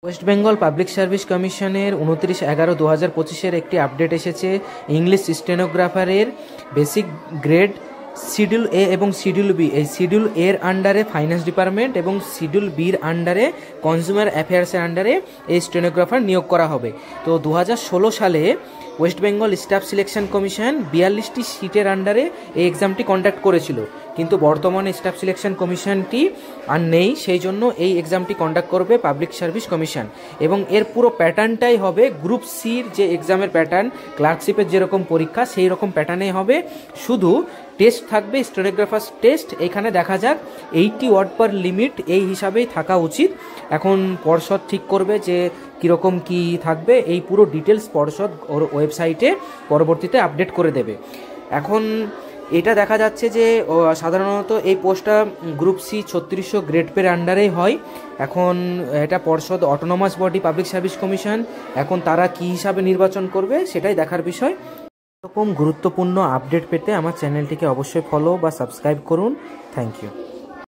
West Bengal public service কমিশনের 29/11/2025 একটি update এসেছে। ইংলিশ স্টেনোগ্রাফারের বেসিক গ্রেড শিডিউল এ এবং শিডিউল বি, এই শিডিউল এর আন্ডারে ফাইন্যান্স ডিপার্টমেন্ট এবং শিডিউল বির আন্ডারে কনজিউমার অ্যাফেয়ার্সের আন্ডারে এই স্টেনোগ্রাফার নিয়োগ করা হবে। তো 2016 সালে West Bengal staff selection commission 42টি সিটের আন্ডারে এই এক্সামটি কন্ডাক্ট করেছিল, কিন্তু বর্তমানে স্টাফ সিলেকশন কমিশনটি আর নেই, সেই জন্য এই এক্সামটি কন্ডাক্ট করবে পাবলিক সার্ভিস কমিশন। এবং এর পুরো প্যাটার্নটাই হবে গ্রুপ সির যে এক্সামের প্যাটার্ন, ক্লার্কশিপের যেরকম পরীক্ষা সেই রকম প্যাটার্নেই হবে, শুধু টেস্ট থাকবে স্টেনোগ্রাফার টেস্ট। এখানে দেখা যাক 80 ওয়ার্ড পার লিমিট এই হিসাবেই থাকা উচিত। এখন পর্ষদ ঠিক করবে যে কীরকম কি থাকবে, এই পুরো ডিটেলস পর্ষদ ওর ওয়েবসাইটে পরবর্তীতে আপডেট করে দেবে। এখন এটা দেখা যাচ্ছে যে সাধারণত এই পোস্টটা গ্রুপ সি 3600 গ্রেড পের আন্ডারেই হয়। এখন এটা পর্ষদ autonomous body public service commission, এখন তারা কি হিসাবে নির্বাচন করবে সেটাই দেখার বিষয়। এরকম গুরুত্বপূর্ণ আপডেট পেতে আমার চ্যানেলটিকে অবশ্যই ফলো বা সাবস্ক্রাইব করুন। Thank you.